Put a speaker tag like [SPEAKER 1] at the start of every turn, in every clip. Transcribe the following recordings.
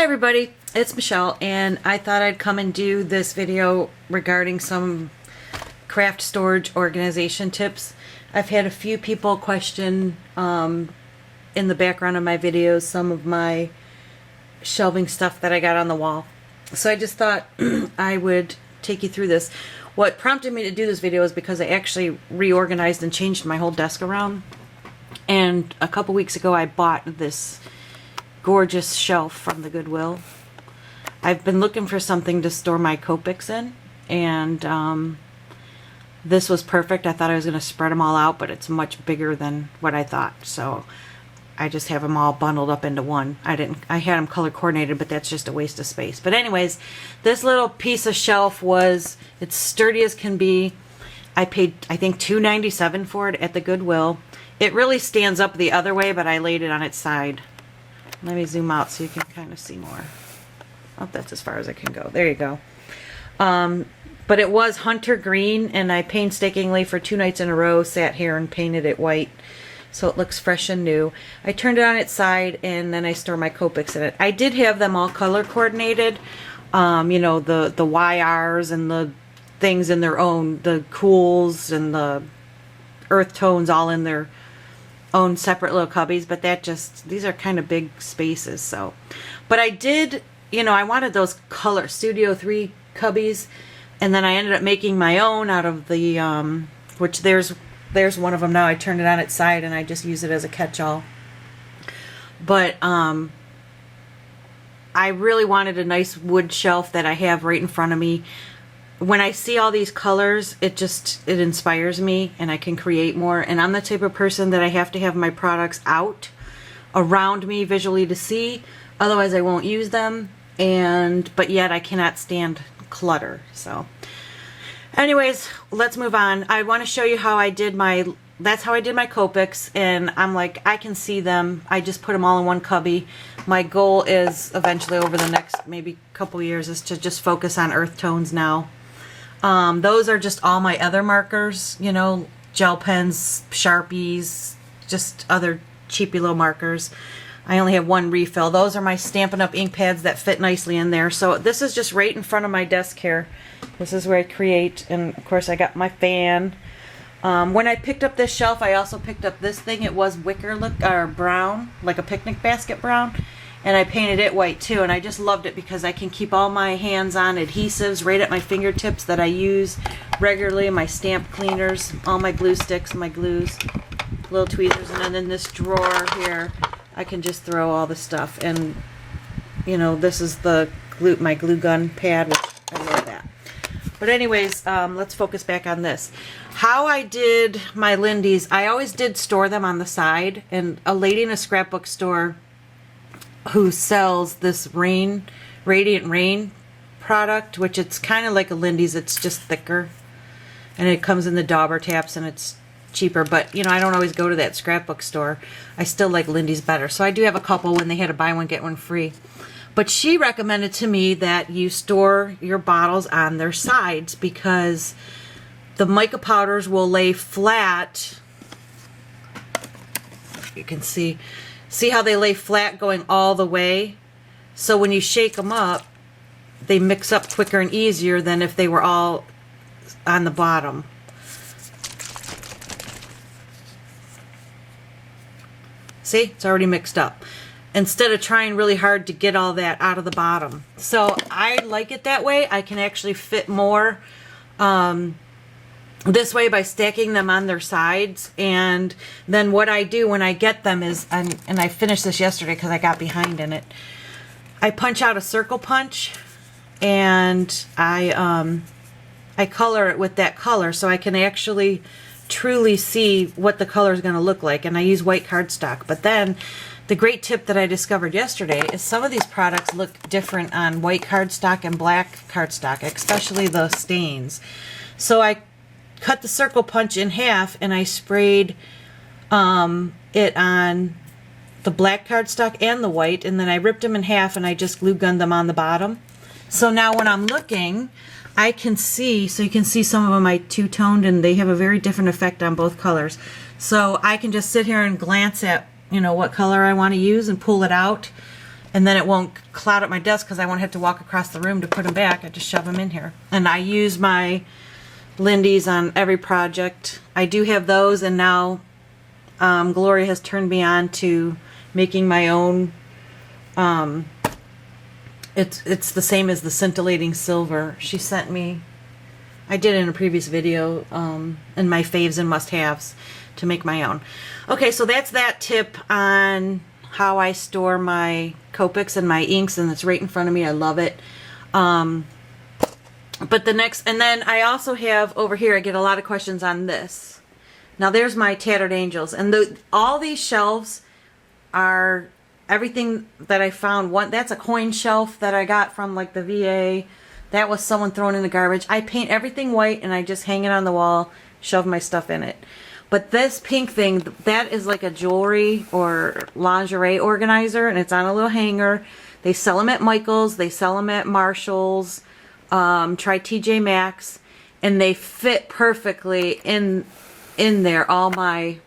[SPEAKER 1] Hi everybody, it's Michelle, and I thought I'd come and do this video regarding some craft storage organization tips. I've had a few people question in the background of my videos some of my shelving stuff that I got on the wall. So I just thought I would take you through this. What prompted me to do this video is because I actually reorganized and changed my whole desk around. And a couple weeks ago I bought this gorgeous shelf from the Goodwill. I've been looking for something to store my copics in, and this was perfect. I thought I was going to spread them all out, but it's much bigger than what I thought, so I just have them all bundled up into one. I had them color coordinated, but that's just a waste of space. But anyways, this little piece of shelf it's sturdy as can be. I paid, I think, $2.97 for it at the Goodwill. It really stands up the other way, but I laid it on its side. Let me zoom out so you can kind of see more. Oh, that's as far as I can go. There you go. But it was hunter green, and I painstakingly for 2 nights in a row sat here and painted it white so it looks fresh and new. I turned it on its side, and then I store my copics in it. I did have them all color coordinated. You know, the YRs and the things in their own, the cools and the earth tones all in their own separate little cubbies, but these are kind of big spaces. So, but I did, you know, I wanted those color Studio 3 cubbies, and then I ended up making my own out of the which there's one of them now. I turned it on its side and I just use it as a catch-all. But I really wanted a nice wood shelf that I have right in front of me. When I see all these colors, it inspires me, and I can create more. And I'm the type of person that I have to have my products out around me visually to see, otherwise I won't use them. But yet I cannot stand clutter. So anyways, let's move on. I want to show you how I did that's how I did my copics, and I'm like, I can see them. I just put them all in one cubby. My goal is eventually over the next maybe couple years is to just focus on earth tones now. Those are just all my other markers, you know, gel pens, Sharpies, just other cheapy little markers. I only have one refill. Those are my Stampin' Up! Ink pads that fit nicely in there. So this is just right in front of my desk here. This is where I create, and of course I got my fan. When I picked up this shelf, I also picked up this thing. It was wicker look, or brown, like a picnic basket brown. And I painted it white too, and I just loved it because I can keep all my hands-on adhesives right at my fingertips that I use regularly, my stamp cleaners, all my glue sticks, my glues, little tweezers, and then in this drawer here, I can just throw all the stuff. And you know, this is my glue gun pad, which I love that. But anyways, let's focus back on this. How I did my Lindy's, I always did store them on the side, and a lady in a scrapbook store who sells this Radiant Rain product, which it's kind of like a Lindy's, it's just thicker, and it comes in the dauber taps, and it's cheaper. But you know, I don't always go to that scrapbook store. I still like Lindy's better, so I do have a couple when they had a buy one get one free. But she recommended to me that you store your bottles on their sides because the mica powders will lay flat. You can see how they lay flat going all the way. So when you shake them up, they mix up quicker and easier than if they were all on the bottom. See, it's already mixed up, instead of trying really hard to get all that out of the bottom. So I like it that way. I can actually fit more this way by stacking them on their sides. And then what I do when I get them is, and I finished this yesterday because I got behind in it, I punch out a circle punch, and I color it with that color so I can actually truly see what the color is going to look like. And I use white cardstock. But then the great tip that I discovered yesterday is some of these products look different on white cardstock and black cardstock, especially the stains. So I cut the circle punch in half, and I sprayed it on the black cardstock and the white, and then I ripped them in half and I just glue gunned them on the bottom. So now when I'm looking, I can see, so you can see some of them I two-toned, and they have a very different effect on both colors. So I can just sit here and glance at, you know, what color I want to use and pull it out. And then it won't cloud up my desk because I won't have to walk across the room to put them back. I just shove them in here. And I use my Lindy's on every project. I do have those, and now Gloria has turned me on to making my own. It's the same as the scintillating silver. She sent me, I did in a previous video, in my faves and must-haves to make my own. Okay, so that's that tip on how I store my Copics and my inks, and it's right in front of me. I love it. But the next, and then I also have over here, I get a lot of questions on this. Now there's my Tattered Angels, and all these shelves are everything that I found. That's a coin shelf that I got from like the VA. That was someone thrown in the garbage. I paint everything white and I just hang it on the wall, shove my stuff in it. But this pink thing, that is like a jewelry or lingerie organizer, and it's on a little hanger. They sell them at Michael's, they sell them at Marshall's, try TJ Maxx, and they fit perfectly in there, all my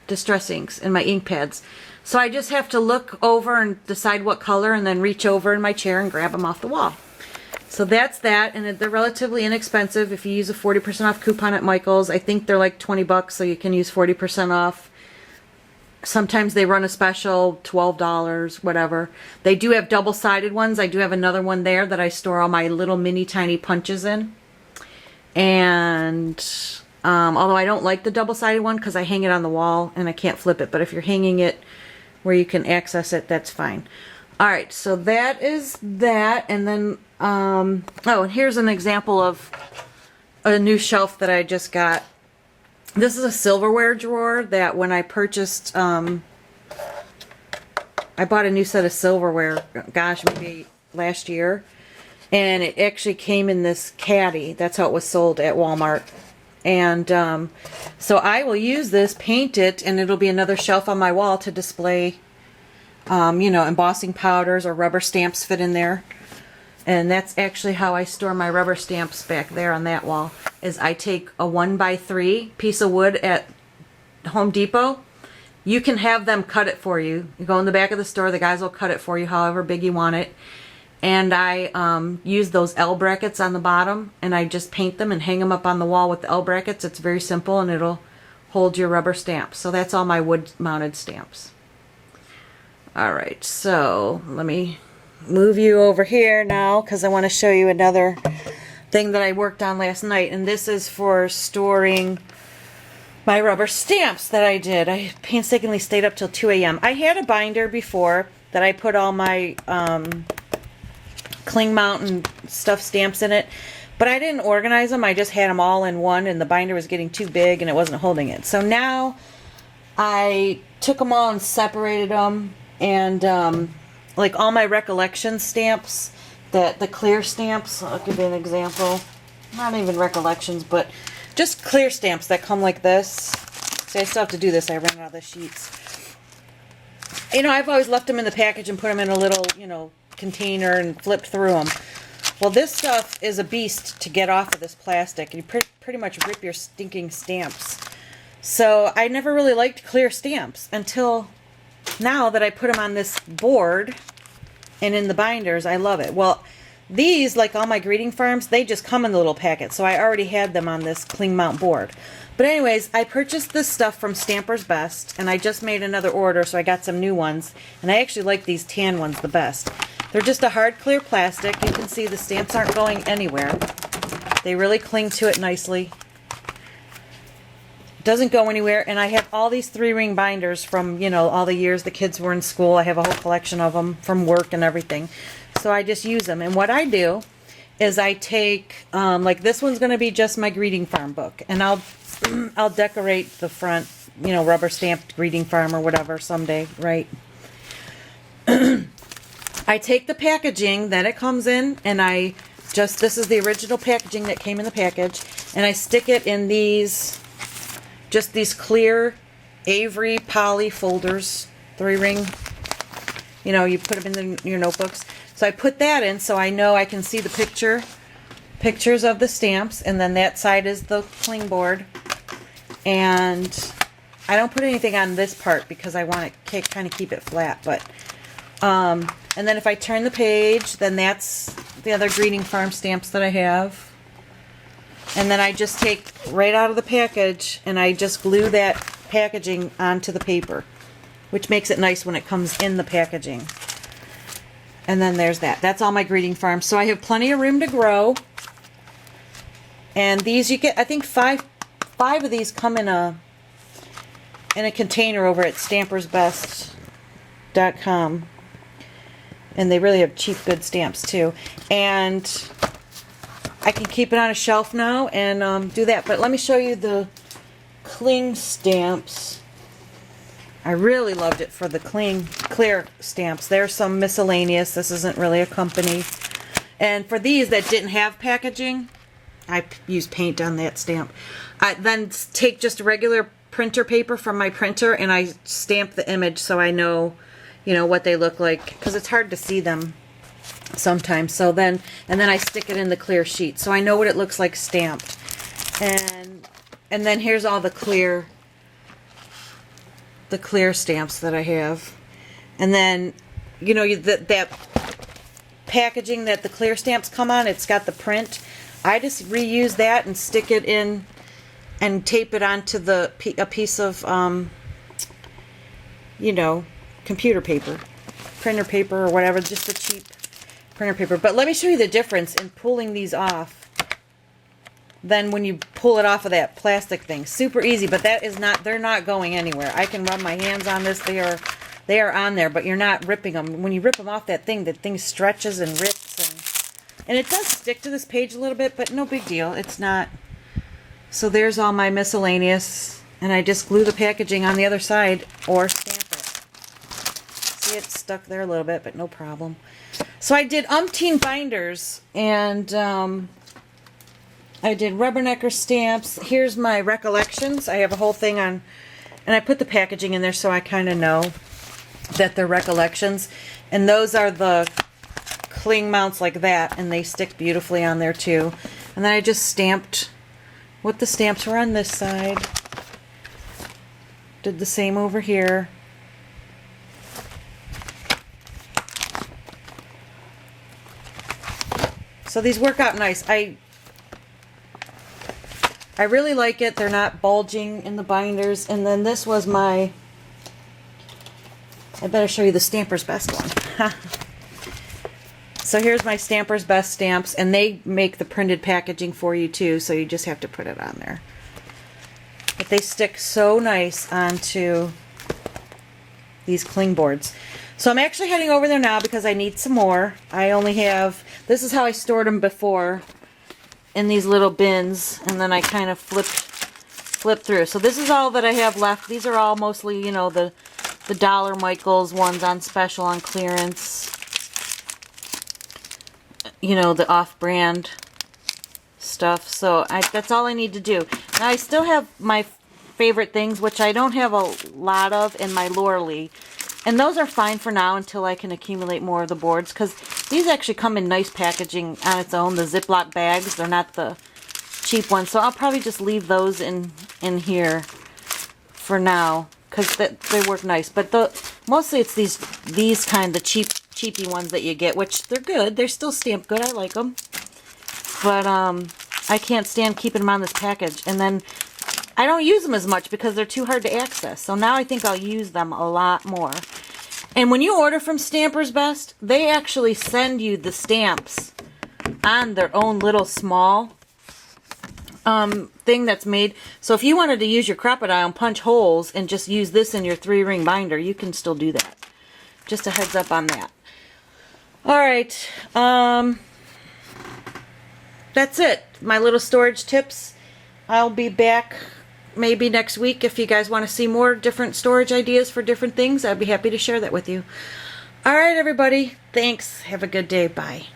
[SPEAKER 1] distress inks and my ink pads. So I just have to look over and decide what color, and then reach over in my chair and grab them off the wall. So that's that, and they're relatively inexpensive if you use a 40% off coupon at Michael's. I think they're like 20 bucks, so you can use 40% off. Sometimes they run a special, $12, whatever. They do have double-sided ones. I do have another one there that I store all my little mini tiny punches in. And although I don't like the double-sided one because I hang it on the wall and I can't flip it, but if you're hanging it where you can access it, that's fine. Alright, so that is that, and then, oh, and here's an example of a new shelf that I just got. This is a silverware drawer that when I purchased, I bought a new set of silverware, gosh, maybe last year, and it actually came in this caddy. That's how it was sold at Walmart. And so I will use this, paint it, and it'll be another shelf on my wall to display, you know, embossing powders or rubber stamps fit in there. And that's actually how I store my rubber stamps back there on that wall, is I take a 1x3 piece of wood at Home Depot. You can have them cut it for you. You go in the back of the store, the guys will cut it for you however big you want it. And I use those L brackets on the bottom, and I just paint them and hang them up on the wall with the L brackets. It's very simple, and it'll hold your rubber stamps. So that's all my wood mounted stamps. Alright, so let me move you over here now because I want to show you another thing that I worked on last night, and this is for storing my rubber stamps that I did. I painstakingly stayed up till 2 a.m. I had a binder before that I put all my cling mount and stuff stamps in it, but I didn't organize them. I just had them all in one, and the binder was getting too big and it wasn't holding it. So now I took them all and separated them, and like all my recollection stamps, the clear stamps, I'll give you an example. Not even recollections, but just clear stamps that come like this. See, I still have to do this. I ran out of the sheets. You know, I've always left them in the package and put them in a little, you know, container and flipped through them. Well, this stuff is a beast to get off of this plastic. You pretty much rip your stinking stamps. So I never really liked clear stamps until now that I put them on this board and in the binders. I love it. Well, these, like all my greeting farms, they just come in the little packet, so I already had them on this cling mount board. But anyways, I purchased this stuff from Stamper's Best, and I just made another order, so I got some new ones, and I actually like these tan ones the best. They're just a hard clear plastic. You can see the stamps aren't going anywhere. They really cling to it nicely. Doesn't go anywhere, and I have all these 3-ring binders from, you know, all the years the kids were in school. I have a whole collection of them from work and everything. So I just use them, and what I do is I take, like this one's going to be just my greeting farm book, and I'll decorate the front, you know, rubber stamped greeting farm or whatever someday, right? I take the packaging that it comes in, and this is the original packaging that came in the package, and I stick it in these, just these clear Avery poly folders, 3-ring, you know, you put them in your notebooks. So I put that in so I know I can see the pictures of the stamps, and then that side is the cling board. And I don't put anything on this part because I want to kind of keep it flat, but And then if I turn the page, then that's the other greeting farm stamps that I have. And then I just take right out of the package and I just glue that packaging onto the paper, which makes it nice when it comes in the packaging. And then there's that. That's all my greeting farms. So I have plenty of room to grow. And these you get, I think five of these come in a container over at stampersbest.com. And they really have cheap, good stamps too. And I can keep it on a shelf now and do that. But let me show you the cling stamps. I really loved it for the clear stamps. There's some miscellaneous. This isn't really a company. And for these that didn't have packaging, I used paint on that stamp. I then take just regular printer paper from my printer and I stamp the image so I know, you know, what they look like, because it's hard to see them sometimes. So then, and then I stick it in the clear sheet so I know what it looks like stamped. And then here's all the clear stamps that I have. And then, you know, that packaging that the clear stamps come on, it's got the print. I just reuse that and stick it in and tape it onto a piece of you know, computer paper, printer paper or whatever, just a cheap printer paper. But let me show you the difference in pulling these off than when you pull it off of that plastic thing. Super easy, but that is not, they're not going anywhere. I can rub my hands on this. They are on there, but you're not ripping them. When you rip them off that thing, the thing stretches and rips, and it does stick to this page a little bit, but no big deal. It's not. So there's all my miscellaneous, and I just glue the packaging on the other side or stamp it. See, it's stuck there a little bit, but no problem. So I did umpteen binders, and I did rubbernecker stamps. Here's my recollections. I have a whole thing on, and I put the packaging in there so I kind of know that they're recollections. And those are the cling mounts like that, and they stick beautifully on there too. And then I just stamped what the stamps were on this side. Did the same over here. So these work out nice. I really like it. They're not bulging in the binders. And then this was my, I better show you the Stamper's Best one. So here's my Stamper's Best stamps, and they make the printed packaging for you too, so you just have to put it on there. But they stick so nice onto these cling boards. So I'm actually heading over there now because I need some more. I only have, this is how I stored them before, in these little bins, and then I kind of flip through. So this is all that I have left. These are all mostly, you know, the Dollar Michaels ones on special, on clearance. You know, the off-brand stuff. So that's all I need to do. Now I still have my favorite things, which I don't have a lot of, in my Lorelei. And those are fine for now until I can accumulate more of the boards, because these actually come in nice packaging on its own, the Ziploc bags. They're not the cheap ones. So I'll probably just leave those in here for now, because they work nice. But mostly it's these kind of cheapy ones that you get, which they're good. They're still stamped good. I like them. But I can't stand keeping them on this package. And then I don't use them as much because they're too hard to access. So now I think I'll use them a lot more. And when you order from Stamper's Best, they actually send you the stamps on their own little small thing that's made. So if you wanted to use your Crocodile and punch holes and just use this in your 3-ring binder, you can still do that. Just a heads up on that. Alright, that's it. My little storage tips. I'll be back maybe next week if you guys want to see more different storage ideas for different things. I'd be happy to share that with you. Alright, everybody. Thanks. Have a good day. Bye.